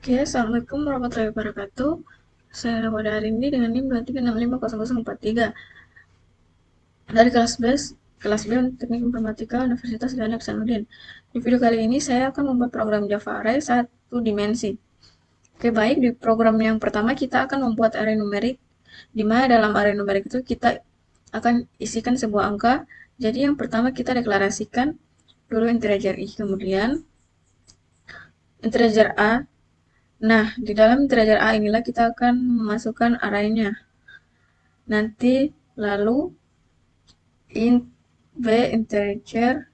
Oke, Assalamualaikum warahmatullahi wabarakatuh. Saya pada hari ini dengan NIM 23650043 dari kelas B Teknik Informatika Universitas Gajah Hasanuddin. Di video kali ini saya akan membuat program Java Array satu dimensi. Oke, baik, di program yang pertama kita akan membuat array numerik, di mana dalam array numerik itu kita akan isikan sebuah angka. Jadi yang pertama kita deklarasikan dulu integer i, kemudian integer a. Nah, di dalam integer a inilah kita akan memasukkan arraynya. Nanti lalu int b integer,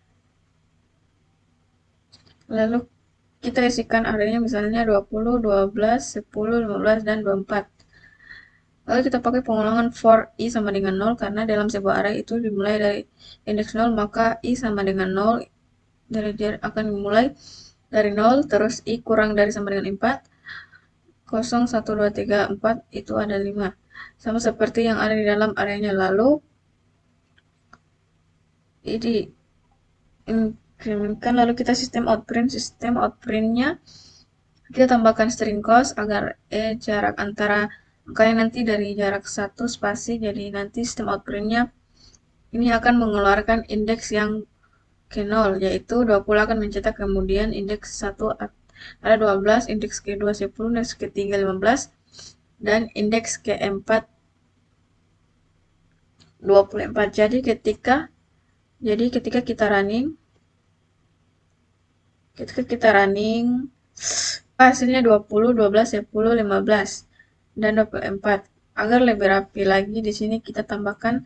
lalu kita isikan arraynya misalnya 20, 12, 10, 15, dan 24. Lalu kita pakai pengulangan for i sama dengan 0 karena dalam sebuah array itu dimulai dari indeks 0, maka i sama dengan 0 integer akan dimulai dari 0, terus i kurang dari sama dengan 4, 0, 1, 2, 3, 4 itu ada 5. Sama seperti yang ada di dalam arraynya. Lalu ini incrementkan, lalu kita sistem outprintnya kita tambahkan string cost agar jarak antara angkanya nanti dari jarak 1 spasi, jadi nanti sistem outprintnya ini akan mengeluarkan indeks yang ke 0, yaitu 20 akan mencetak, kemudian indeks 1 ada 12, indeks kedua 10, indeks ketiga 15, dan indeks keempat 24. Jadi ketika kita running hasilnya 20, 12, 10, 15, dan 24. Agar lebih rapi lagi, di sini kita tambahkan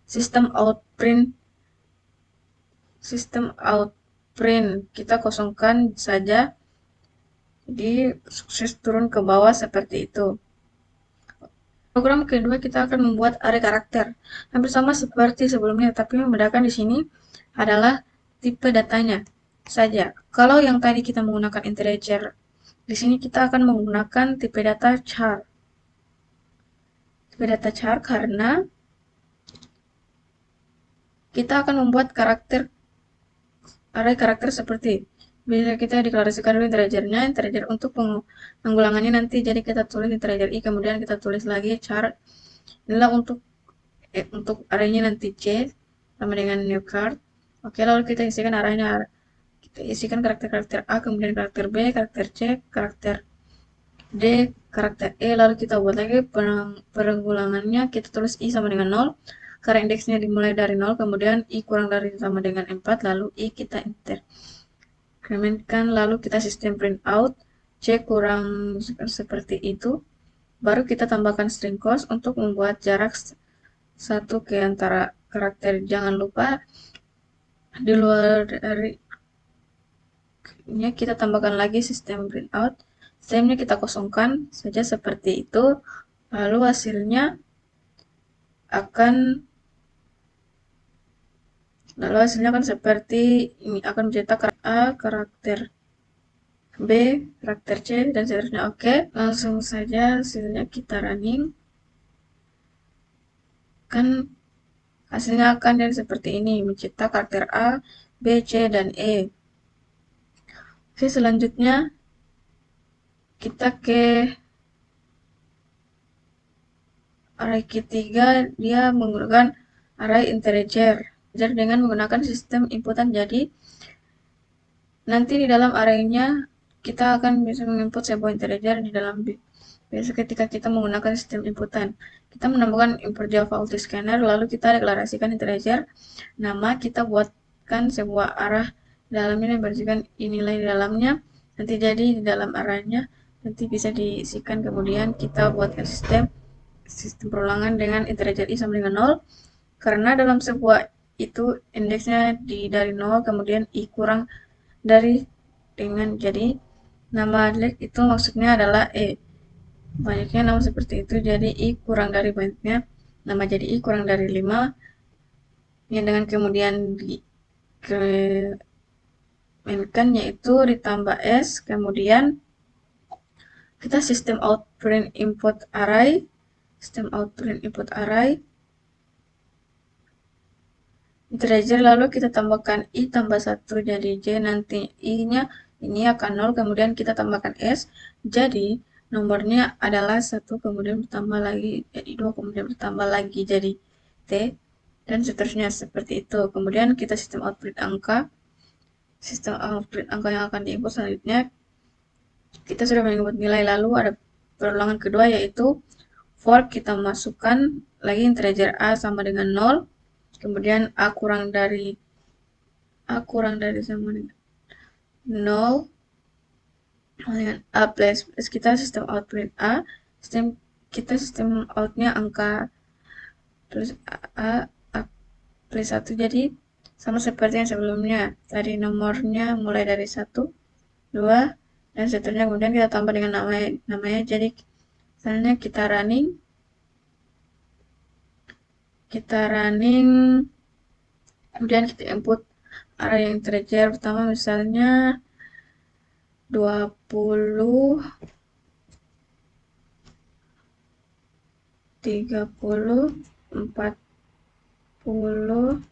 sistem outprint. Sistem outprint kita kosongkan saja, di sukses turun ke bawah seperti itu. Program kedua kita akan membuat array karakter. Hampir sama seperti sebelumnya, tapi yang membedakan di sini adalah tipe datanya saja. Kalau yang tadi kita menggunakan integer, di sini kita akan menggunakan tipe data char. Tipe data char karena kita akan membuat array karakter seperti bila kita deklarasikan dulu integer untuk penggulangannya nanti, jadi kita tulis integer i, kemudian kita tulis lagi char. Inilah untuk arraynya nanti c sama dengan new card. Oke, lalu kita isikan arraynya, kita isikan karakter a, kemudian karakter b, karakter c, karakter d, karakter e. Lalu kita buat lagi penggulangannya, kita tulis i sama dengan 0 karena indeksnya dimulai dari 0, kemudian i kurang dari sama dengan 4, lalu i kita enter. Incrementkan, lalu kita sistem print out c kurang seperti itu. Baru kita tambahkan string cost untuk membuat jarak satu ke antara karakter. Jangan lupa di luar dari kita tambahkan lagi sistem print out. Sistemnya kita kosongkan saja seperti itu. Lalu hasilnya akan seperti ini, akan mencetak karakter A, karakter B, karakter C, dan seterusnya. Oke, langsung saja hasilnya kita running. Kan hasilnya akan jadi seperti ini, mencetak karakter A, B, C, dan E. Oke, selanjutnya kita ke array ketiga, dia menggunakan array integer. Jadi dengan menggunakan sistem inputan, jadi nanti di dalam arraynya kita akan bisa menginput sebuah integer di dalam biasa ketika kita menggunakan sistem inputan. Kita menambahkan import Java Scanner, lalu kita deklarasikan integer, nama, kita buatkan sebuah arah dalamnya dan bersihkan nilai di dalamnya. Nanti jadi di dalam arahnya nanti bisa diisikan, kemudian kita buatkan sistem perulangan dengan integer i sama dengan 0 karena dalam sebuah itu indeksnya dari 0, kemudian i kurang dari dengan, jadi nama adlek itu maksudnya adalah banyaknya nama seperti itu, jadi i kurang dari banyaknya nama, jadi i kurang dari 5, yang dengan kemudian dikemenkan yaitu ditambah s, kemudian kita sistem outprint input array integer, lalu kita tambahkan i tambah 1 jadi j, nanti i nya ini akan 0, kemudian kita tambahkan S, jadi nomornya adalah 1, kemudian bertambah lagi jadi 2, kemudian bertambah lagi jadi T, dan seterusnya seperti itu. Kemudian kita sistem output angka yang akan diinput selanjutnya, kita sudah menginput nilai, lalu ada perulangan kedua yaitu for kita masukkan lagi integer A sama dengan 0, kemudian A kurang dari sama dengan 0, dengan A plus kita sistem out print A, sistem outnya angka plus A plus 1, jadi sama seperti yang sebelumnya, tadi nomornya mulai dari 1, 2, dan seterusnya, kemudian kita tambah dengan namanya, jadi misalnya kita running, kemudian kita input array yang integer pertama misalnya 20, 30, 40,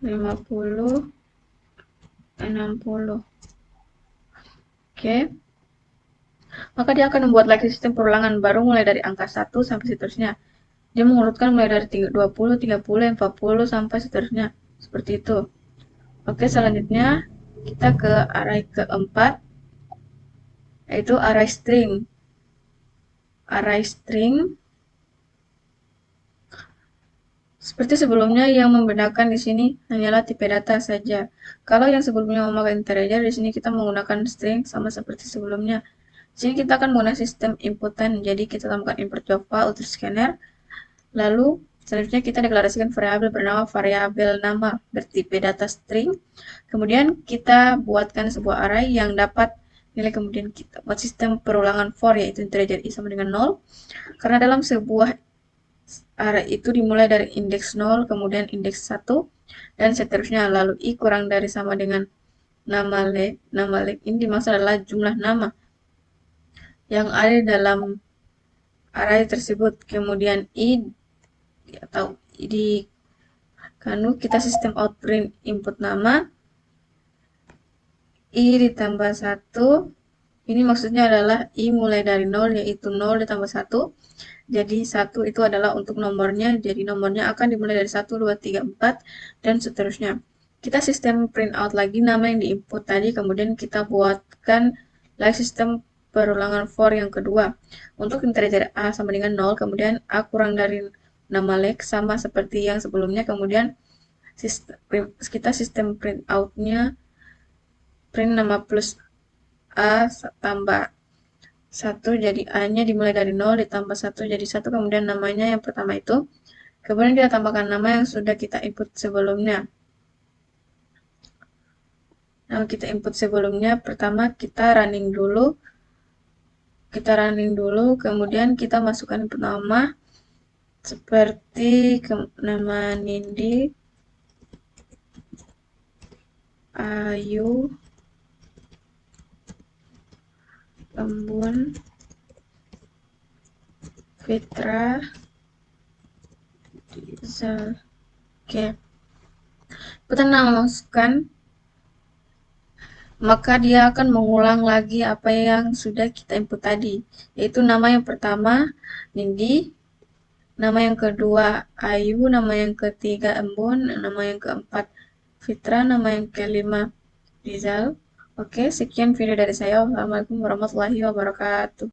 50, 60. Oke. Maka dia akan membuat lagi sistem perulangan baru mulai dari angka 1 sampai seterusnya. Dia mengurutkan mulai dari 20, 30, 40 sampai seterusnya. Seperti itu. Oke, selanjutnya kita ke array keempat, yaitu array string. Array string seperti sebelumnya, yang membedakan di sini hanyalah tipe data saja. Kalau yang sebelumnya memakai integer, di sini kita menggunakan string sama seperti sebelumnya. Di sini kita akan menggunakan sistem inputan, jadi kita tambahkan import Java util scanner. Lalu selanjutnya kita deklarasikan variabel bernama variabel nama bertipe data string. Kemudian kita buatkan sebuah array yang dapat nilai, kemudian kita buat sistem perulangan for, yaitu integer i sama dengan 0. Karena dalam sebuah array itu dimulai dari indeks 0, kemudian indeks 1, dan seterusnya. Lalu i kurang dari sama dengan nama lek ini dimaksud adalah jumlah nama yang ada dalam array tersebut. Kemudian i atau di kita sistem outprint input nama i ditambah 1. Ini maksudnya adalah i mulai dari 0, yaitu 0 ditambah 1. Jadi 1 itu adalah untuk nomornya, jadi nomornya akan dimulai dari 1, 2, 3, 4, dan seterusnya. Kita sistem print out lagi nama yang diinput tadi, kemudian kita buatkan lagi sistem perulangan for yang kedua. Untuk integer A sama dengan 0, kemudian A kurang dari nama lek sama seperti yang sebelumnya, kemudian kita sistem print outnya print nama plus A tambah 1, jadi A-nya dimulai dari 0 ditambah 1 jadi 1, kemudian namanya yang pertama itu. Kemudian kita tambahkan nama yang sudah kita input sebelumnya. Nah, kita input sebelumnya, pertama kita running dulu, kemudian kita masukkan input nama seperti nama Nindi, Ayu, Embun, Fitra, Rizal. Oke. Kita masukkan, maka dia akan mengulang lagi apa yang sudah kita input tadi, yaitu nama yang pertama Nindi, nama yang kedua Ayu, nama yang ketiga Embun, nama yang keempat Fitra, nama yang kelima Rizal. Oke, sekian video dari saya. Wassalamualaikum warahmatullahi wabarakatuh.